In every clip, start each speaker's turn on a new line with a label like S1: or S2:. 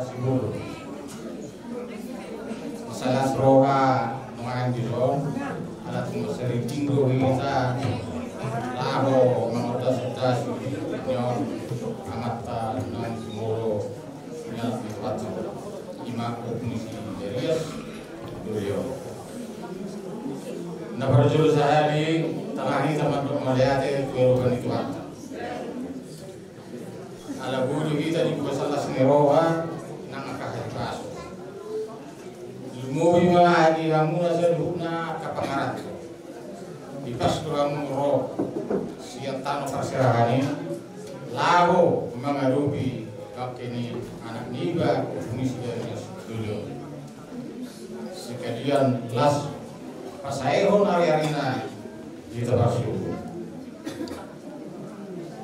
S1: siguro. Masalah roha main di ron, alat sering tinggal kita, laho mengotas nyon amat non siguro nyala lewat ima komisi derias dulu. Nabarjul sehari terakhir sama melihat kehidupan itu apa. Ala guru kita di kuasa senirowa nang akahipas. Lumuwi mga agi hamuna sa luna kapangarat. Ipas kurang ro siya tano persirahanin. Lago mga lupi kakini anak niba komisi dari studio. Sekalian las pasaihon ari-arina di terasuk.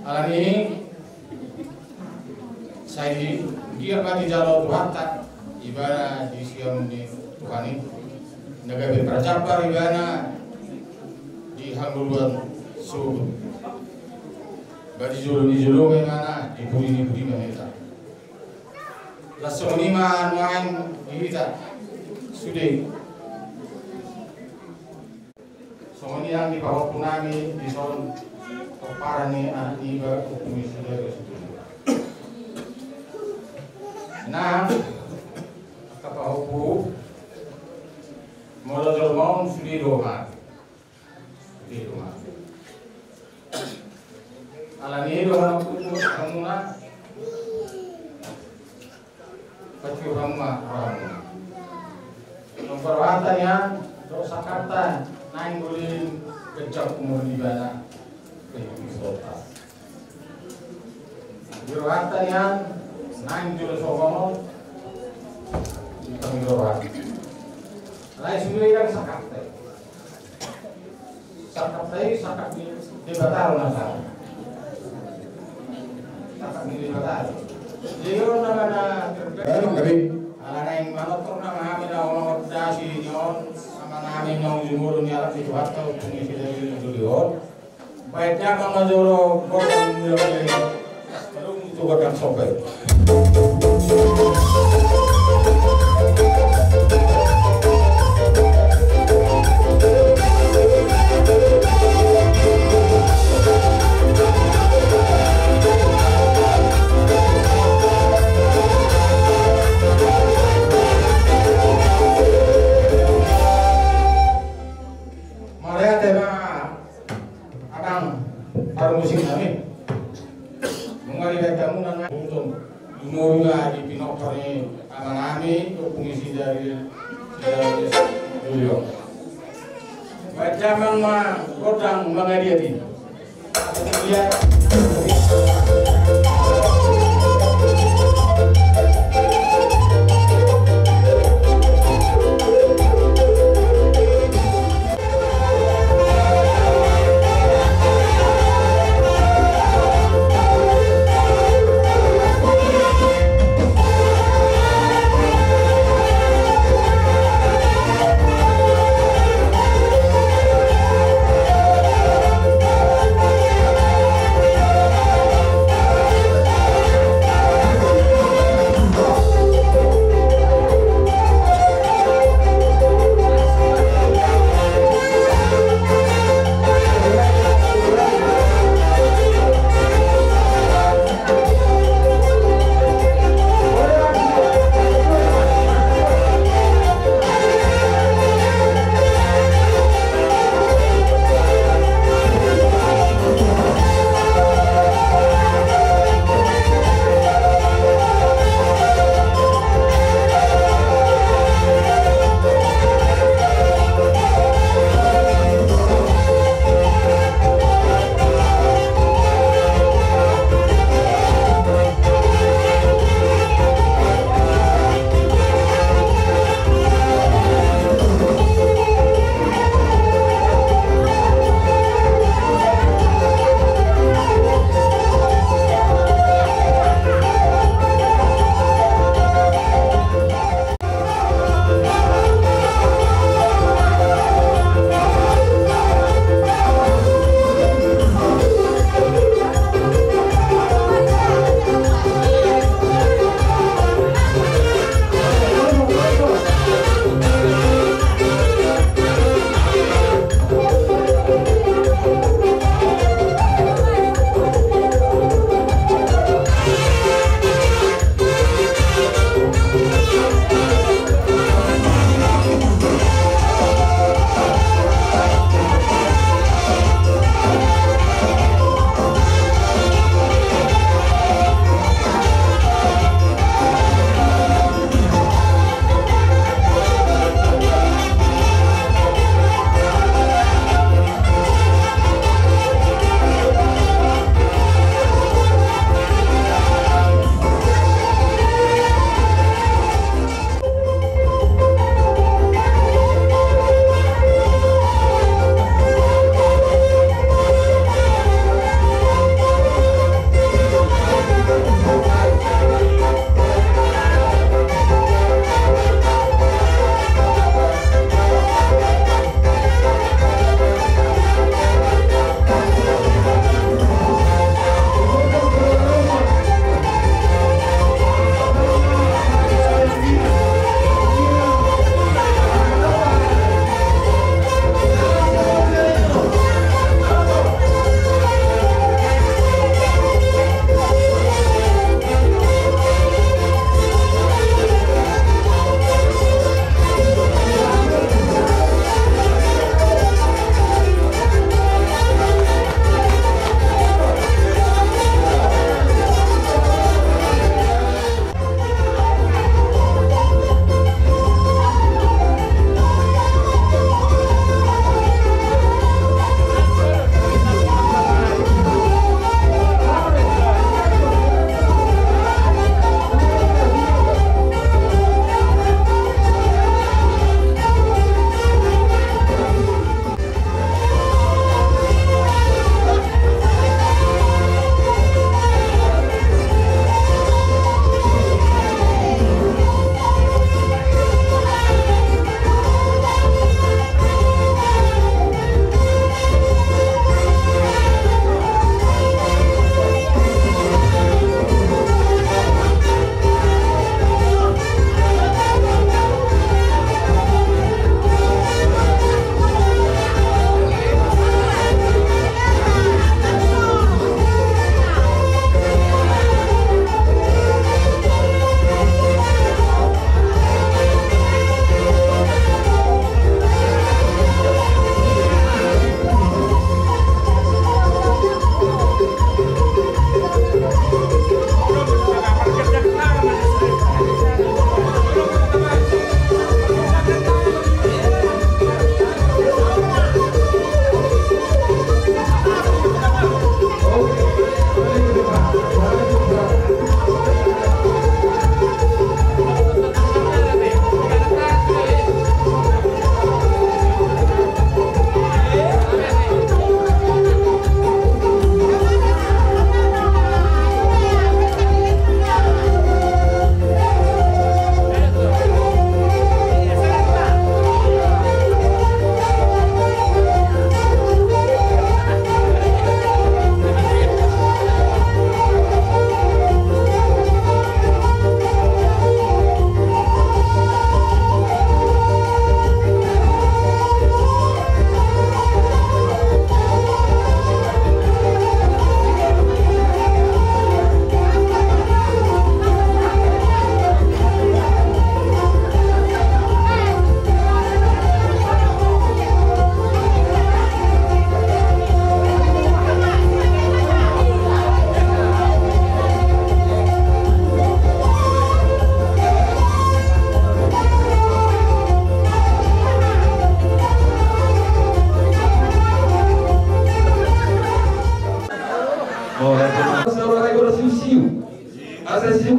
S1: Alani saya dia bagi jalur Tuhan tak ibadah di siang di Tuhan ini negara bercampur ibadah di hangguluan subuh bagi julu mana di budi mana langsung lima main kita sudah semua yang di bawah punami di son parani anak iba komisi dari nah kapahupu modal mau sudah doa alani doa kamuna pacu ramma memperwatannya dosa kata naik boleh kejap umur di mana kota berwatannya naik jual sokongan kami doa lain sendiri kan sakat di batal nasa sakat di batal jadi orang mana ala yang manot orang kami dah orang dasi nyon sama kami nyong jumur ni alat itu atau pengisi dari studio baiknya kalau joro korban dari belum itu akan sampai. Mula di pinokori amangami pengisi dari dulu. Baca mama kodang mengadiati. Dia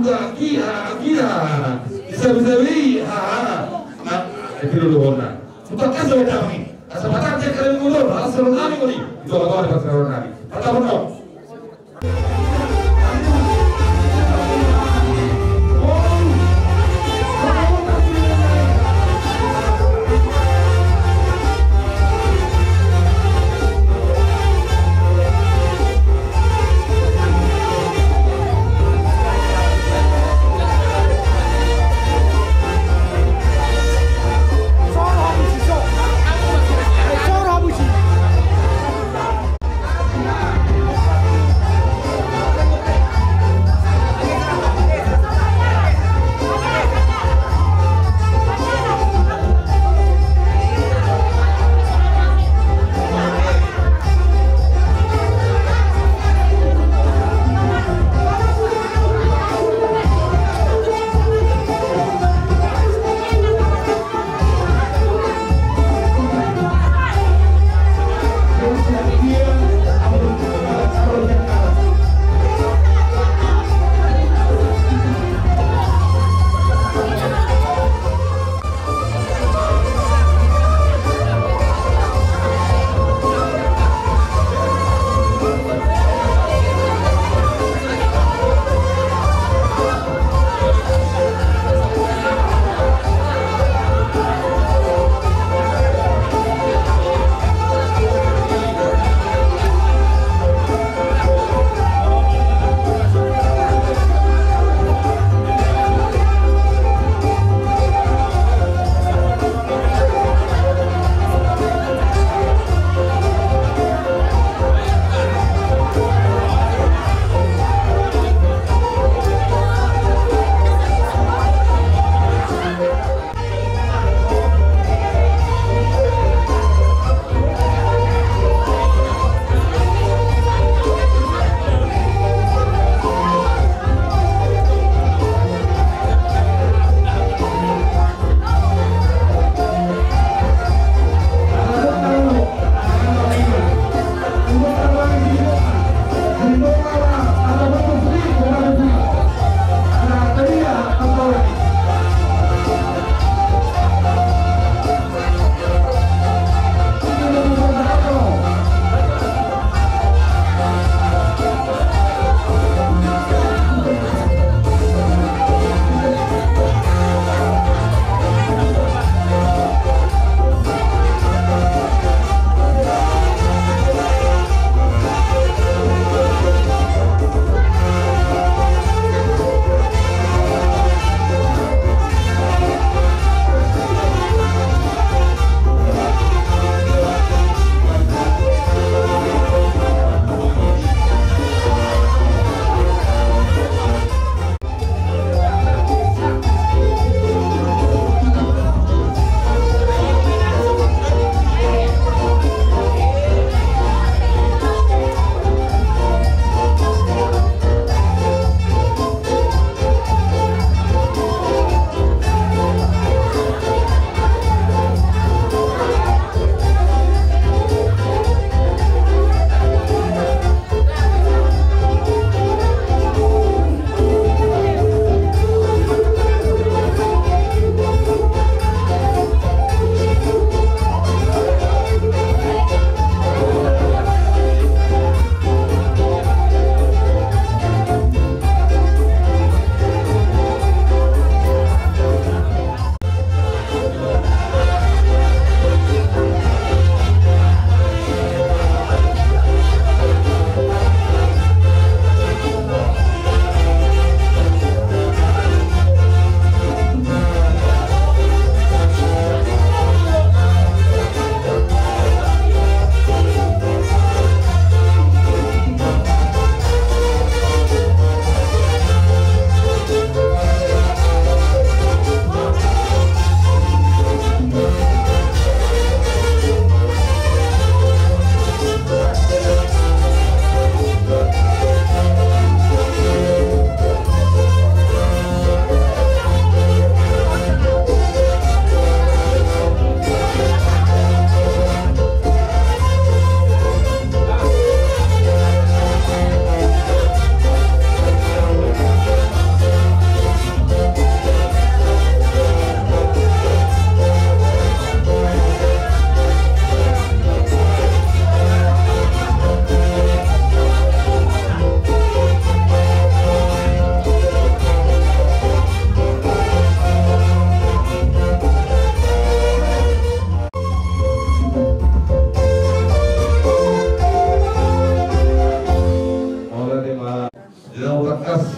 S2: juga kia bisa nah itu dulu hona bukan kasih kami asal mata cek kalian dulu asal kami ini itu apa ada pasal nari atau benar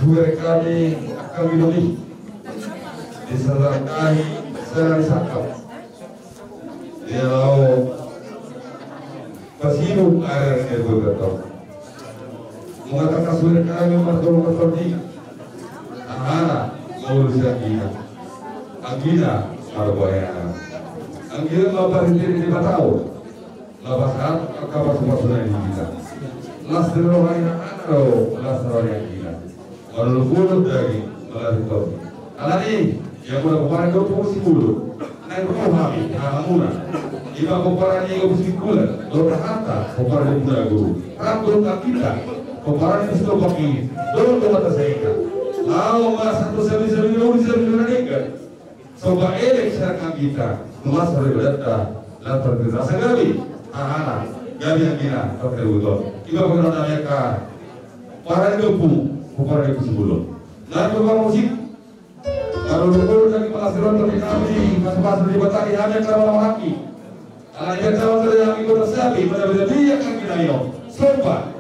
S2: suara kami akan diloli disertai secara disangkap dia mau pasibuk air yang bergetar mengatakan suara kami martol di anak ngurus Anggina marboya Anggina labar di batau labar saat kabar semua sudah di kita las rohani atau las rohani Anggina baru bunuh dari melalui itu alani yang udah kemarin 2010 naik rohani hamuna iba koparan yang musik kula dora harta koparan yang muda guru rambut kita koparan yang sudah pakai dora mata saya Mau mas satu sabi-sabi nega. Soba elek syarakat kita. Mas hari berada lantar dirasa gabi. Ahana gabi yang gina pakai betul. Iba pengen namanya ka. Para gempu, para gempu sebelum. Lalu bang musik. Kalau dulu dari pelasiran dari kami pas-pas di batari hanya kalau laki. Kalau dia tahu dari yang ikut sabi, benar-benar dia kan kita yo. Soba.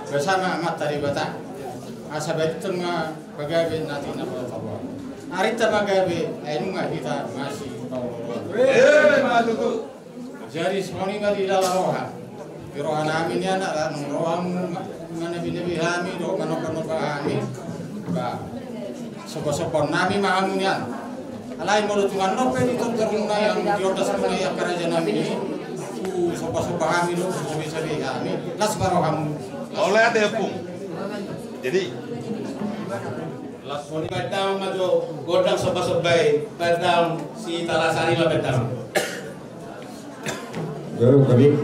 S1: bersama amat dari bata asabat tengah bagaimana nanti nak bertawa hari terbagaimana anu kita masih tahu jadi semoni mari dalam roha rohana amin ya nak rohamu mana bini kami do mana kami ba sopo nami mahamunya alai mulut tuan nope itu teruna yang diodas mulai kerajaan kami sopo kami do bisa kami las barohamu
S3: oleh ada hukum. Jadi
S1: lasoni badam majo godang soba-sobai badam si talasari badam.
S2: Baru kami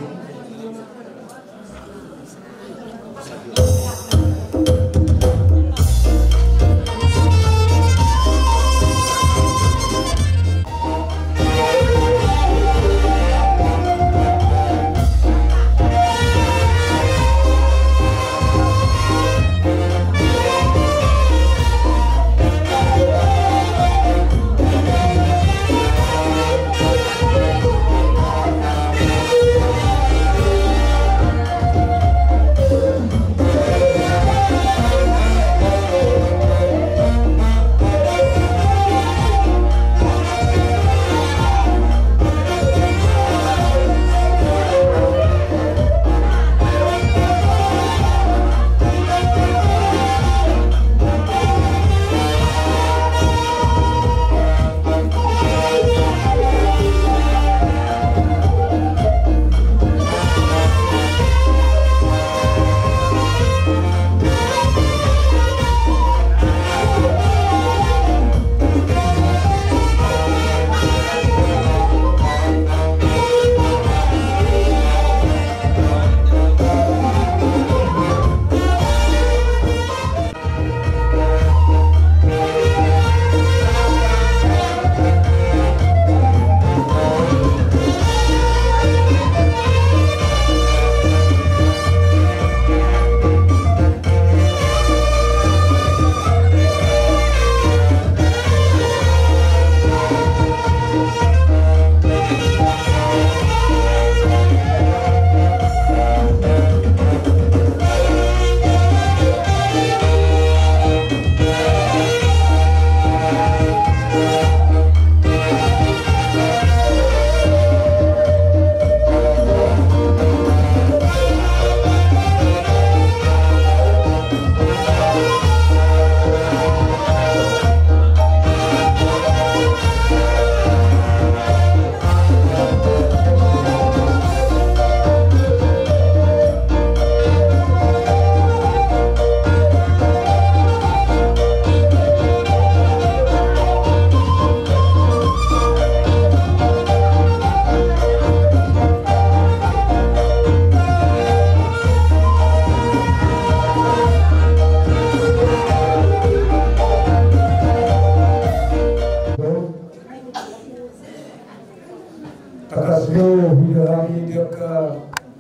S4: takasyo bidahami dia ke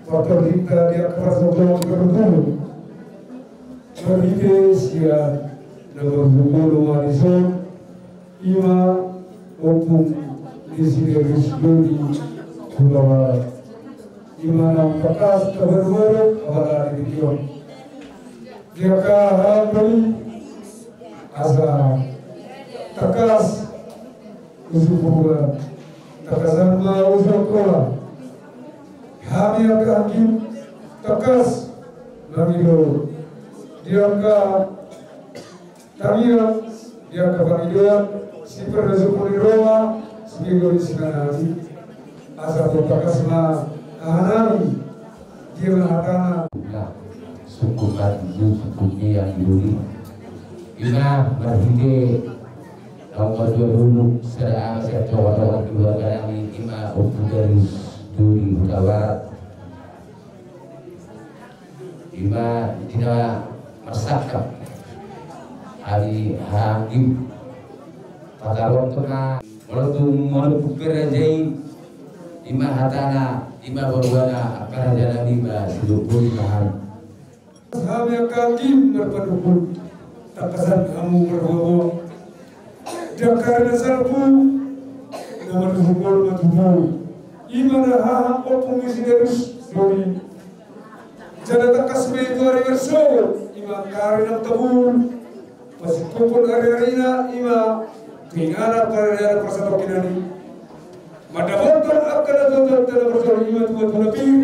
S4: Portorika dia ke Rasulullah berdulu berhides ya berbulu warisan ima opung di sini Rusduli Pulau ima nam takas keberburu awal di Kion dia ke Habli asa takas usubuwa takasan ma usukola Hami akan hakim takas namilo dia ke Tamia dia ke Pamidoan si pernazukuni Roma seminggu di Sinanati asal takas ma ahanami dia mengatakan
S5: suku katidu sukunya yang dulu ina berhide nomor 2 dulu sedang saya coba kedua kali ima upu dari duri Huta Barat ima tidak masyarakat hari hakim pakaron tengah walau berajai ima hatana ima berwana kerajaan lima sedukun mahal
S4: kami akan berpendukung takasan kamu berbawa Dakar Nazarbu nomor hukum matubu imana haham opung isi derus dori jada takas me dori verso ima karena tabur masih kumpul hari-harinya ima tingala karena persatu kinani madabonton akan ada dalam persatu ima tuan pir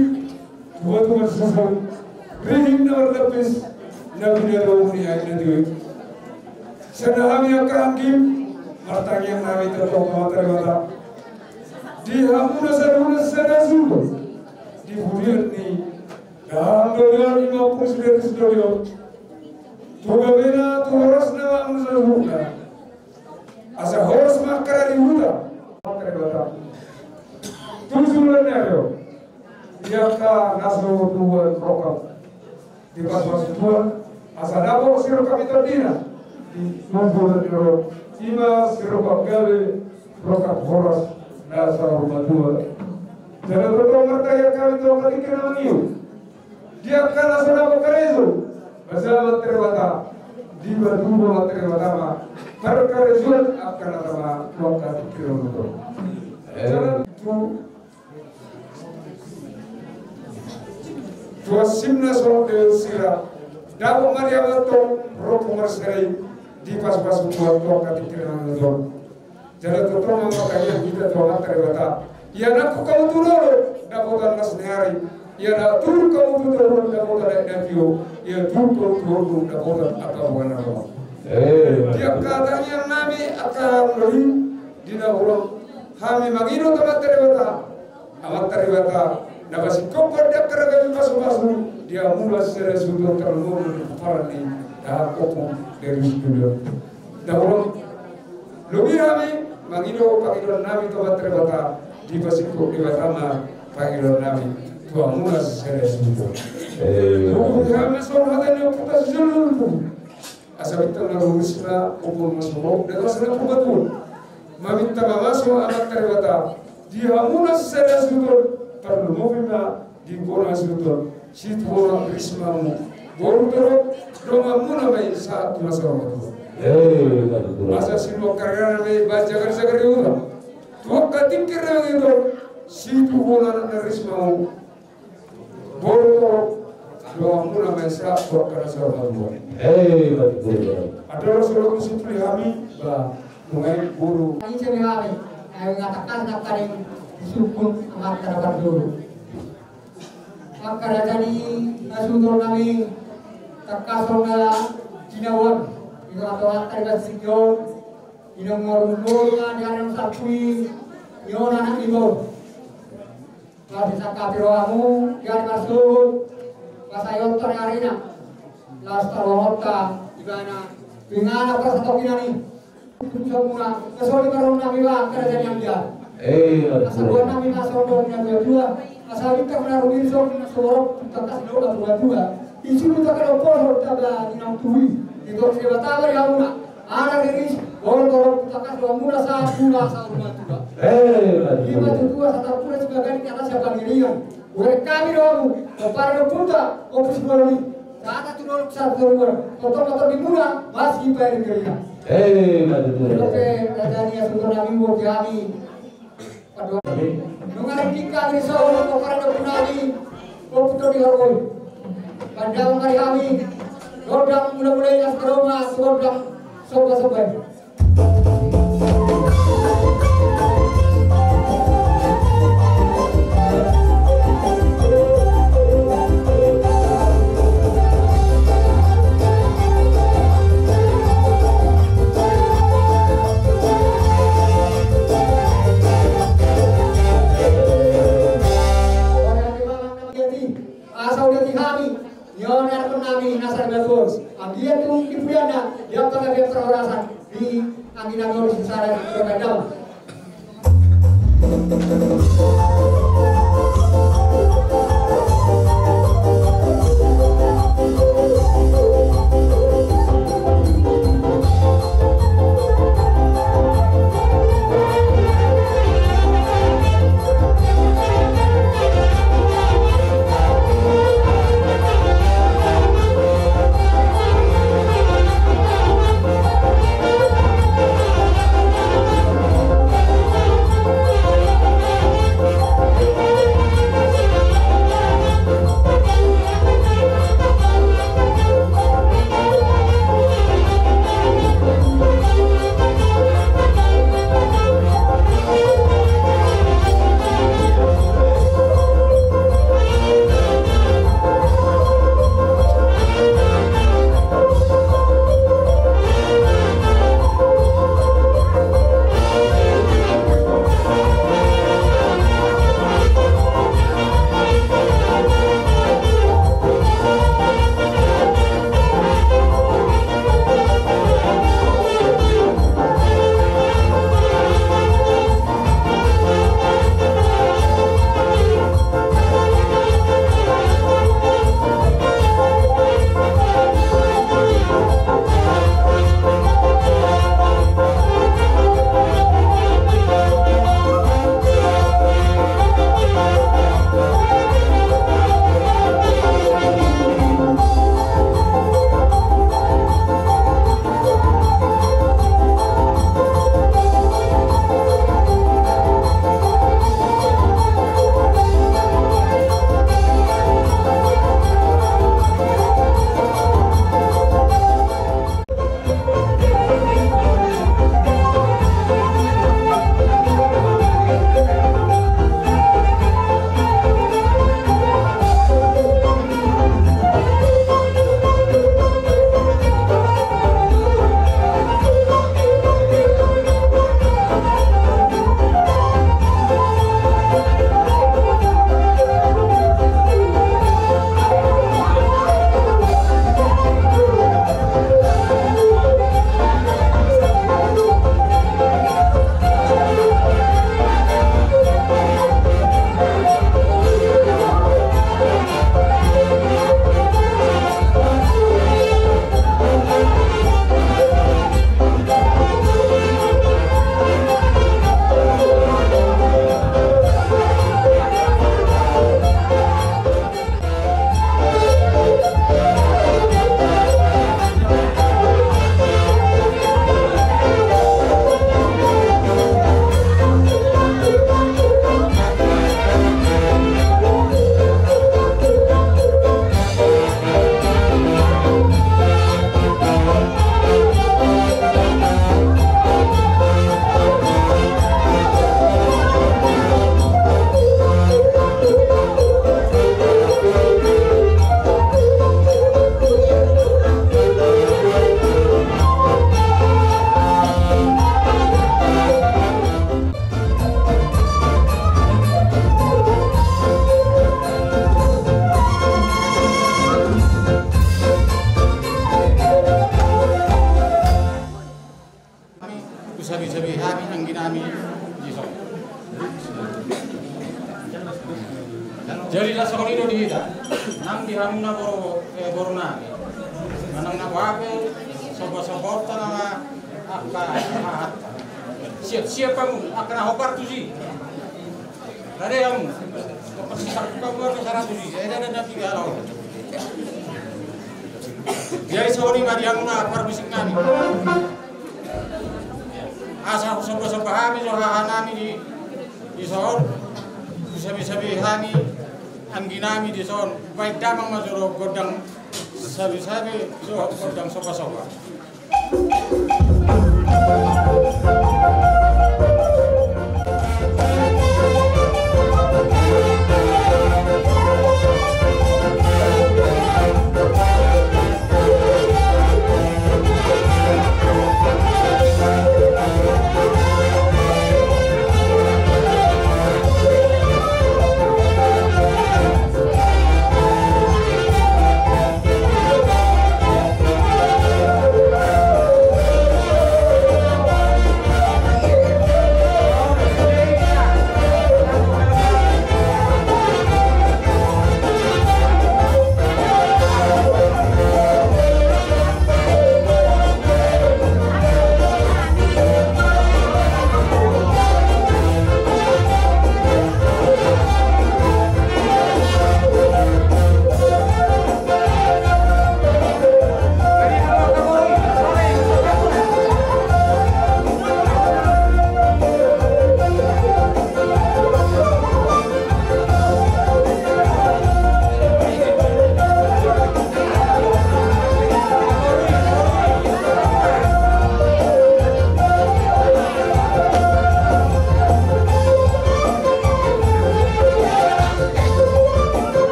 S4: tuan susun rihim nomor lapis nabi nero ni ayat nanti sedahami akan hakim martanya nabi tertolong terwata di hamuna sadazu di burian ni dalam doa lima presiden studio tuga bena tu horos nama musuhnya asa horos makara di huda terwata tujuan nero dia ka naso dua program di pas tuan asa dapur siro kami terdina di nomor nero ima sirupa gawe roka horas nasa rumah dua jangan berdoa kaya kami doa ketika nangiu dia kana sana bakarezo bersama terwata di berdua terwata ma terkarezuan akan sama roka kilometer jangan tua simna soal sira dapat Maria betul roka merserai di pas-pas buat toka tikiran nonton jadi terutama makanya kita doa terwata ya nak kamu turun dapat nas nehari ya nak turun kamu turun dapat nepio ya turun dapat apa wana dia katanya nabi akan beri di dahulu kami magino teman terwata amat terwata nabasi kopar dia kerja masuk dia mulai serius untuk terlalu parani dah kopong dari studio. Dahulu lebih kami magino panggilan nabi tobat terbata di pasiko di batama panggilan nabi tua mulas serius itu. Kami soal hati kita seluruh asal kita narusna upun masuk dan asal kita betul. Meminta masuk amat terbata dia mulas serius itu perlu mobilnya di bola itu situ bola rismamu boru terus doma muna mai saat masalah itu. Masa sinu karena mai baca kerja itu. Tuh ketikir itu situ bola rismamu boru terus doma muna mai saat karena masalah itu. Ada Rasulullah situ kami bah mengenai boru.
S6: Ini cewek kami mengatakan yang sukun amat terdapat dulu. Maka jadi asumtor kami terkasongnya Cinawan itu atau terkait sikyon ini ngorong-ngorongnya di dalam sakui yon anak ibu kalau bisa kapiroamu jangan masuk pasayon ternyarina las tarota ibana dengan apa satu kinani semua kesuali karena miwa kerja yang dia asal buat nami masuk yang dua asal kita benar benar sorok kita dua isu kita kalau poro tabla inang tui itu sebab tahu ya una ada diri orang kita kasih mula sa rumah juga Lima tutua satu pura sebagai di atas siapa milion. Udah kami dong, kepala puta, opus boleh. Saat itu dulu satu rumah, motor dibuang masih bayar kerja. Oke, jadi asal kami mau kami. Padahal, nungai kita di sana, kepala punani, opus di haroi. Pandang mari kami, rodang mulai-mulai as rumah, rodang sobat-sobat. Dia tuh ibunya yang tengah dia perorasan di angin angin secara berbeda.
S1: sabi-sabi kami ang ginamit Yesus. Jadi sa kanino dito nang dihamu na boro na manang na wape sobo-sobo ta na akka Siap-siap kamu akan hopar tuh sih. Ada yang kamu akan sarang tuh sih. Ada tiga lawan. Dia isoni mari yang apa bisik nani. Asal sobat kami sohahanami di son. Sabi-sabi hani angginami di son. Baik damang masuk godang sabi-sabi godang soba-soba.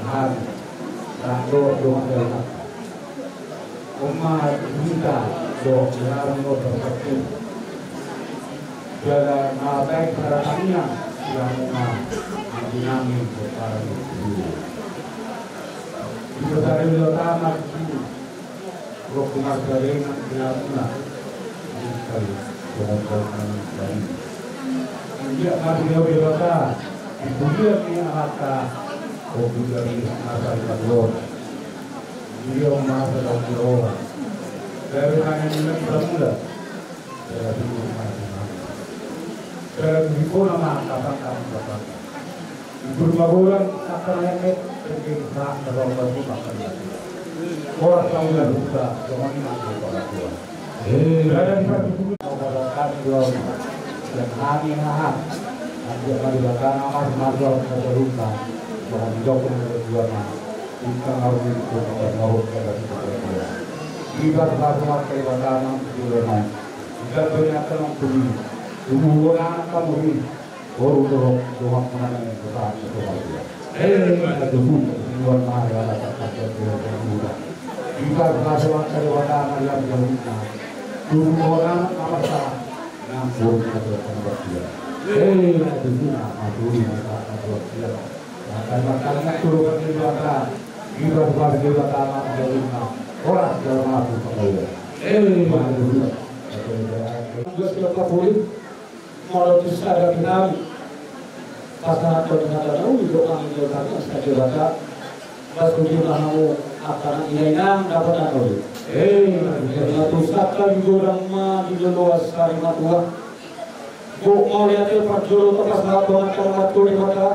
S7: hari rando doang dalam umat kita doang dalam berpercaya jalan baik harapannya yang dinamik para itu kita dari utama itu rokumar dari mana sekali dengan dari dia maju berkata kemudian dia kata kopi dari masa itu dia masa itu dari mana ini bermula dari dari Bikona kata-kata berbagulan akan naik ke nak dalam makan orang tahu lah juga jangan nak orang tua ada di orang dua dan hari nahan ada di belakang amat marwah terluka jangan jauh dua mana kita harus itu mau dari kita kita harus ke belakang dua mana kita banyak orang pun Umur anak kamu ini, baru doang mana yang besar itu ada dulu luar mana ada kata dulu. Kita berhasil dari wadah yang jauh. Dulu orang apa salah? Nampur atau tempat dia. Ada dulu dulu masa tempat dia. Karena turun ke wadah, kita berhasil dari wadah yang jauh. Orang jauh masuk ke dia. Ada dulu. Juga siapa boleh kalau bisa ada binari pasangan koordinator tahu itu kami jawabnya sebagai baca pas kunjungan mau akan inainan dapat tahu karena pusaka juga orang mah di luas hari matua mau lihat Pak Joro tepas banget kalau di mata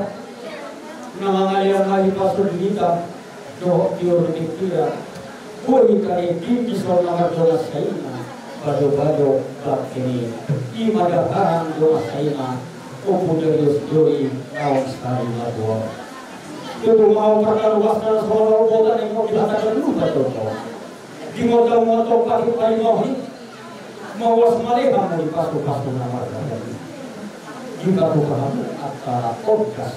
S7: nama ngalian lagi pas kita doh dior dikira boleh kali di soal nomor 12 saya bado-bado bak ini ibadah barang doa saya opo dari jori kaum sekali madua itu mau perkaruan soal obotan yang mau dilakukan dulu betul di modal pakai mau wasmale kamu di pasu nama tadi juga bukan antara podcast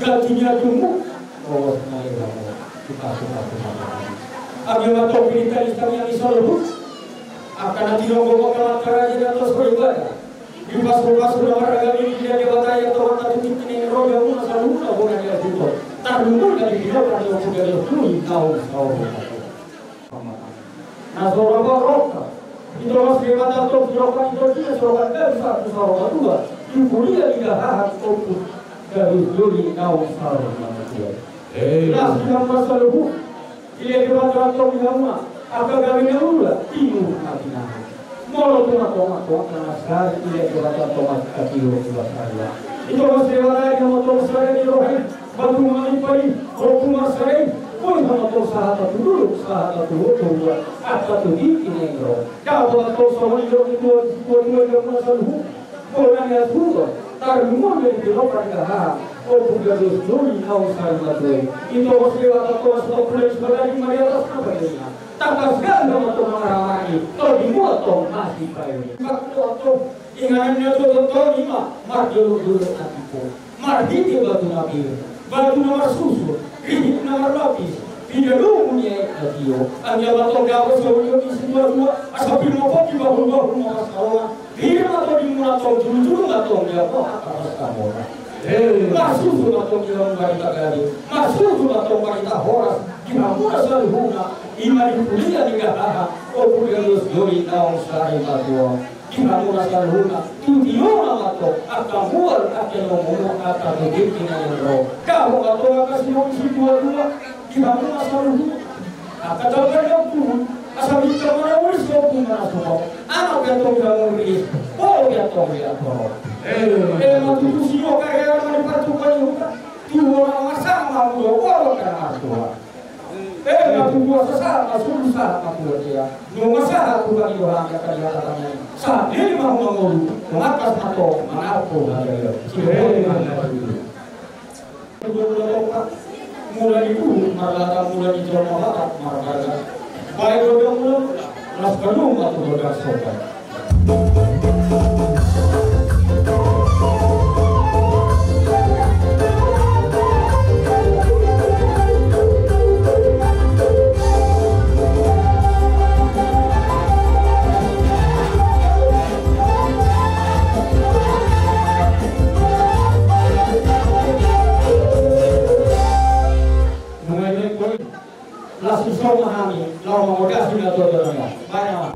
S7: gajinya jumbo mau wasmale kamu di pasu nama agama topik yang isolasi akan nanti nongol kawan kerajaan di atas beribadah di pas-pas nomor agama ini dia dibatasi atau mata titik ini roda pun asal lupa bukan dia itu tarungun dari dia pada waktu dia dulu tahu nah seorang roka itu mas beribadah atau seorang itu dia seorang dari satu seorang dua di kuliah tidak hak untuk dari dulu tahu seorang manusia nah sudah masa lebu dia dibaca atau agama apa gawinnya ulah timur Madinah molo tomat karena sekali tidak dibaca tomat kilo buat saya itu masih ada yang motor saya di rohim batu manipai hukum saya pun motor sahabat dulu buat apa tuh ini bro kau motor sama itu dua yang masalah orang yang sudah tarungan dari depan dah oh bukan dulu kau sahabat itu masih ada tomat polis berani mayat apa ini tak segala untuk mengarangi kalau dibuat tong masih baik waktu ingatnya tuh lima dulu nabi mardi batu nomor susu ini nomor lapis tidak punya radio hanya batu gabus sebelum di semua asal mau di bawah masalah dia atau di mana tong dulu atau dia apa kamu masuk atau dia wanita gadi masuk atau wanita horas gimana selalu imani kuliah juga oh kuliah doi tahu sekali matua gimana selalu tujuan atau akan buat akan ngomong akan begitu dengan kamu atau akan si dua gimana selalu akan terjadi pun asal kita mana urus kau pun mana semua anak yang tahu kamu urus oh yang tahu matu sio kayak mana patukan juga tuh orang sama mau orang kan tua matu dua sesama susah aku dia no masalah aku lagi orang yang kata-katanya saat ini mau ngomong mengatas matu mana aku mulai itu marlata mulai dijual mahal marga baik udah mulai nas belum atau udah sopan dua-duanya. Banyak.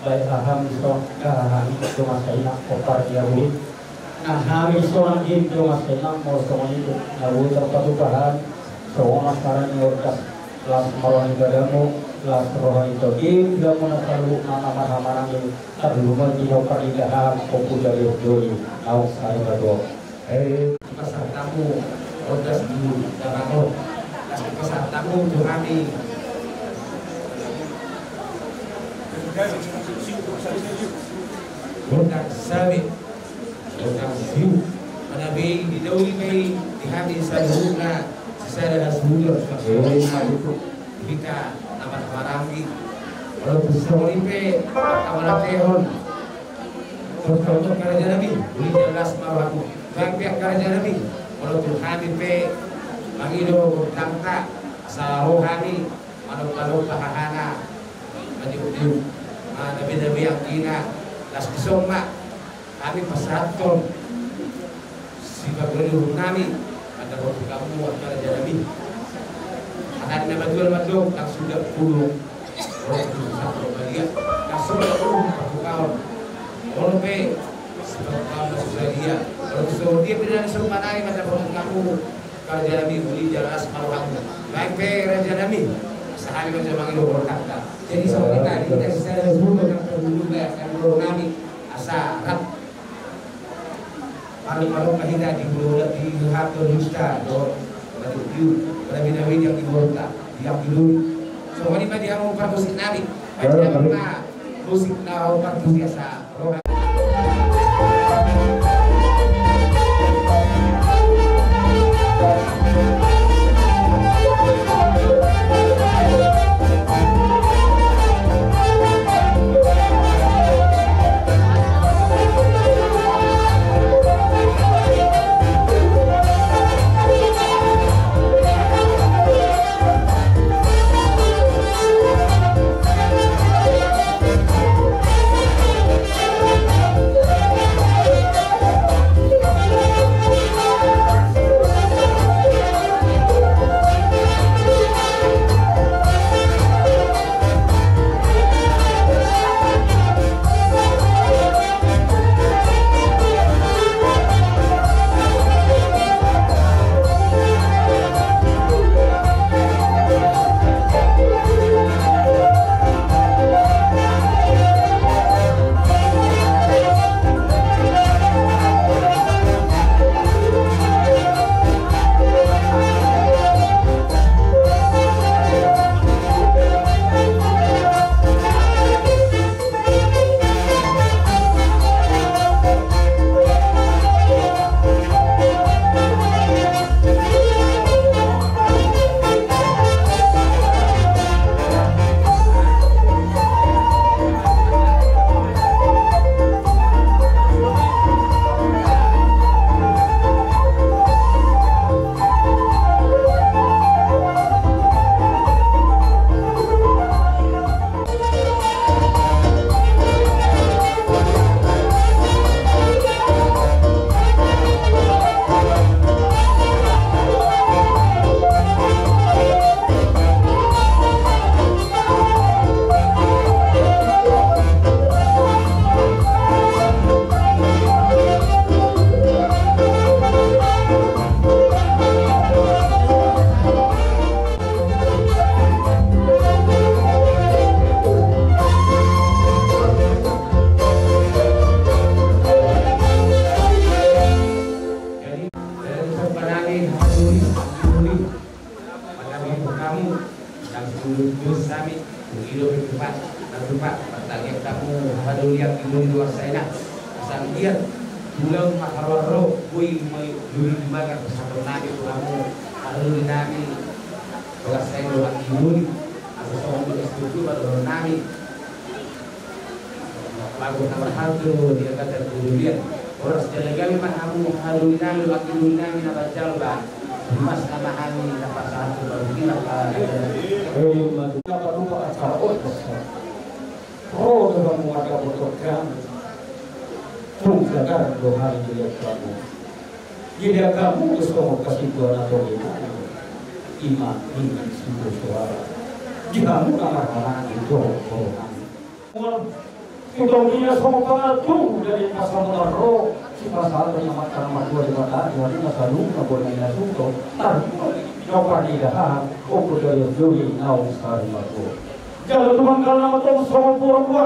S7: baik aham so kahami so masaina opar yabu nah hami so angin so masaina mo so ini yabu terpatukahan so masaran yorkas las marwani gadamu las rohani tokim dia menasalu nama hamarang ini terluman di opar igaham kopu dari doi au sai bado pasar tamu ordas dulu darano pasar tamu tuhani Bukan sabit, bukan siu. Mana bay di dauli bay di hati saluga, saya sudah itu kita amat marangi. Kalau besok ini amat tehon. Kalau kerja nabi, ini jelas mawaku. Bangkit kerja nabi. Kalau Tuhan ini mangido tangka sarohani, malu-malu pahana, maju-maju. Nabi-nabi yang kina las kisoma kami pasatol
S5: Gubernur kami ada waktu kamu waktu Raja Nabi akan nama jual tak sudah puluh orang satu bagian tak sudah puluh kawan orang pe sebab kamu sudah dia kalau dia tidak sempat naik macam orang kamu Raja Nabi beli jelas malam baik pe Raja Nabi sehari macam manggil orang kata jadi sama kita secara dulu yang dulu kan orang kami asarat malu-malu kahina di hato dusta do nabi yang dibuat yang dulu semua ini dia mau musik nabi macam musik nabi biasa
S7: Jika kamu semua kasih Tuhan atau iman dengan sebuah suara, jika kamu kamar-kamar itu kita punya semua pengatu dari pasal roh, si pasal yang makan makan di mata, jadi masa lu nggak boleh nasuto, tapi kau pasti dah, aku dari jauh nau sekali maku. Jangan cuma karena makan semua pura-pura.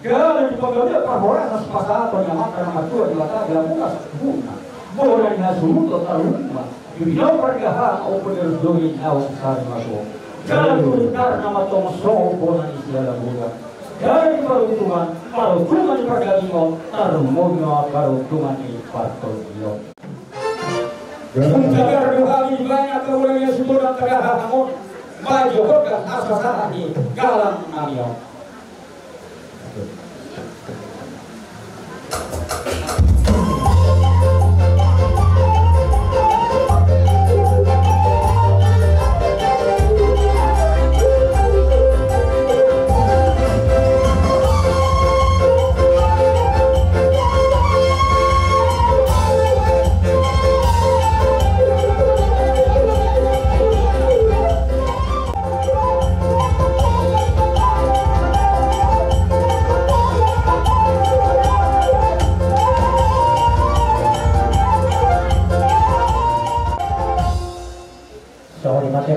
S7: Jangan dipanggil orang atas pasal yang makan makan di mata, dia bukan sempurna. Boleh nasuto terumah. Bidang pergahan aku dari jauh nau sekali maku. Jangan karena makan semua pura di segala bulan. Dari peruntungan, peruntungan di perdagangan, terumumnya peruntungan di pertolongan. Menjaga rohani banyak kemuliaan sudah terhalang, maju ke asal ini galang namanya.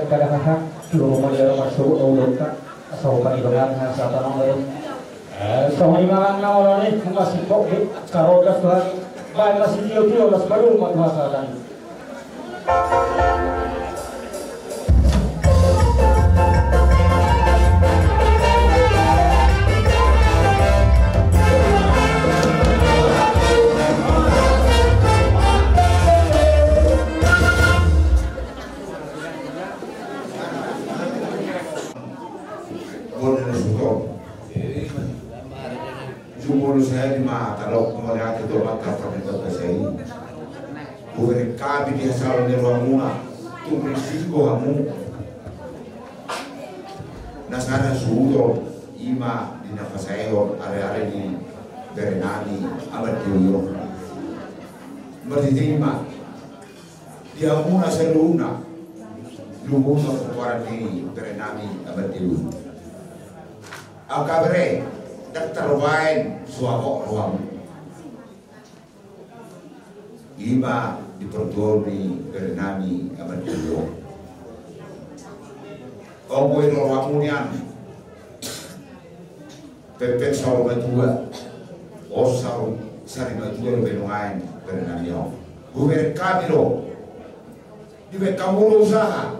S7: kadang-kadang seluruh masyarakat masuk ulunkan asal panibangan sa tanong ngayon. So himangan na wala ni kung masipok di karogas lagi. Baik masih dia las baru matmasalan.
S8: Jumur saya di mata kalau kemudian itu mata terbentuk saya ini. Bukan kami di asal ni ruamuna, tu risiko kamu. Nasara sudo ima di nafas saya area di Berenani abad diuyo. Berditerima dia muna seluna, lumuna keluaran di Berenani abad diuyo. Akabre terwain suako ruang ima dipertolongi Berenani abad diuyo. Ongoi ruamunian pepet saur batua osau sari batua benuain Berenani o guber kamilo dibe kamulo usaha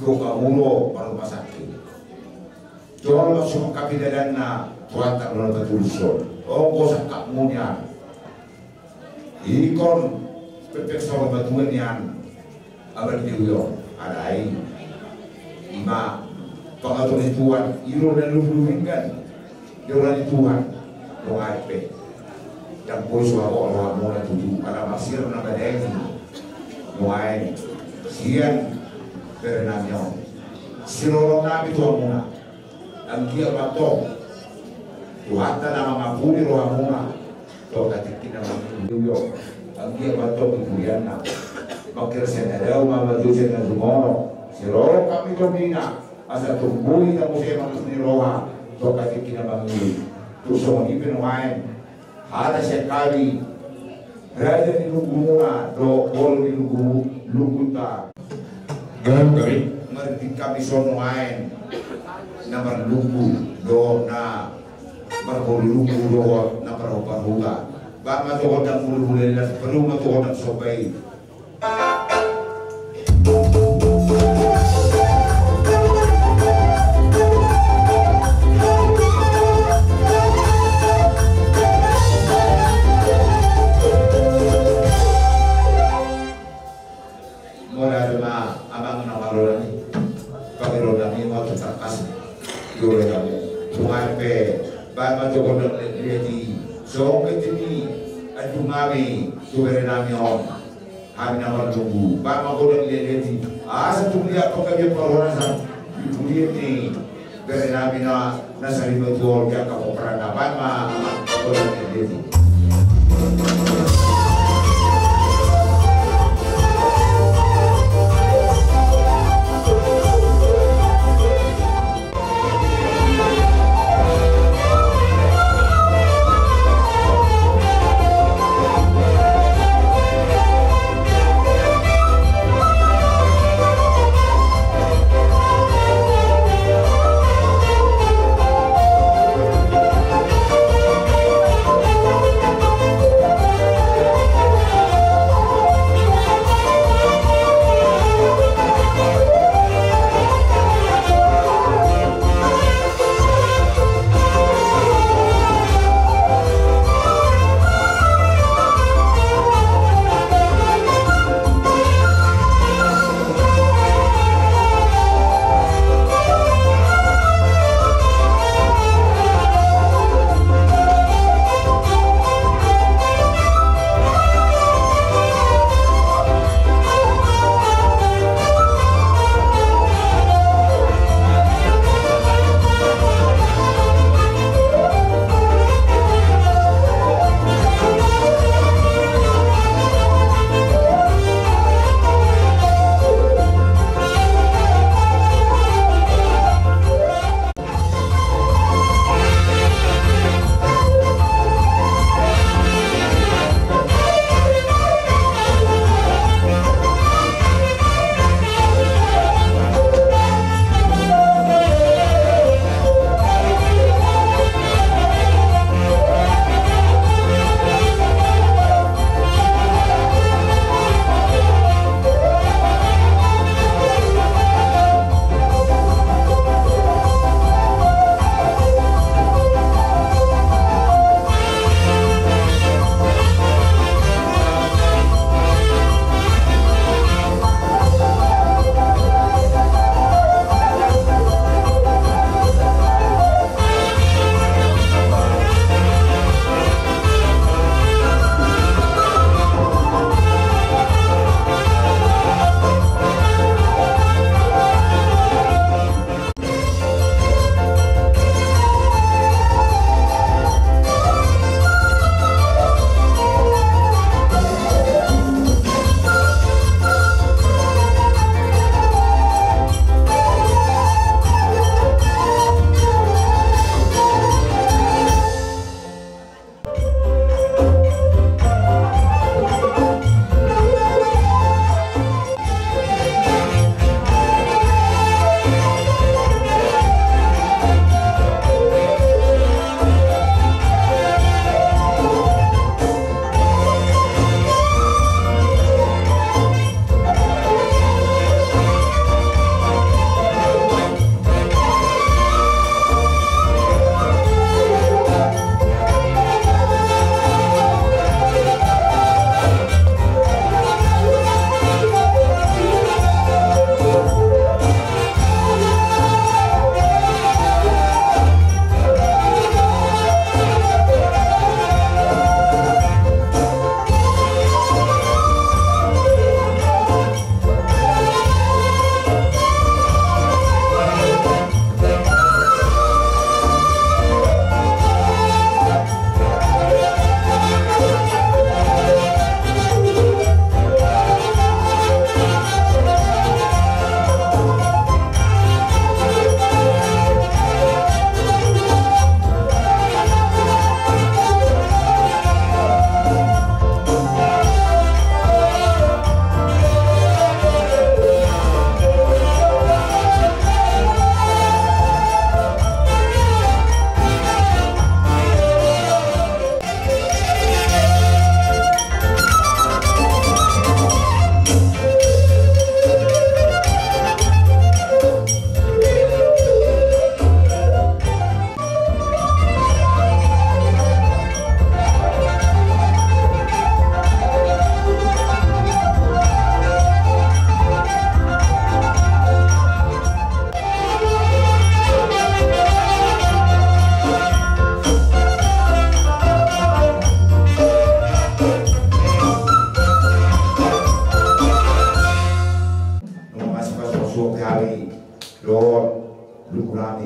S8: do kamulo baru masakit Jolo semua kabinet na tuata nol betul ongko sakak munian ikon pepek saur batuan yang abad diuyo adai ima pengaturan Tuhan iro dan luhur kan diorang Tuhan doa pe dan poi suara orang mau tuju pada masir na badai doa sian Berenani sirolong nabi Tuhan muna angkia bato tuata nama mapuri roha muna to katikin nama duyo angkia bato kikuriana makir senadau mama dusen na dumono siroro kami domina asa tumbui na musema ni roha to katikin nama mili tu songi penuain ada sekali raja di lugumuna do bol di luguta
S2: Gari.
S8: ngerti kami sonoain namar lugu do na marhol lugu do na parhuga ba ma to hodang mulu las perlu ma to hodang sobai Berenani on kami nama tunggu bapa bodoh lihat asa tunggu lihat kau kami perlawanan sam lihat ni Berenani na nasari betul dia kau perang apa bodoh lihat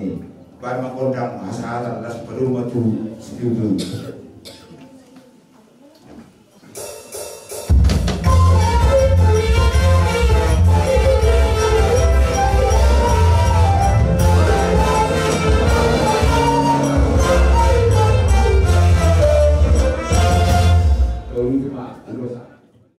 S8: ni. Pai makondang asal las perumah tu situ.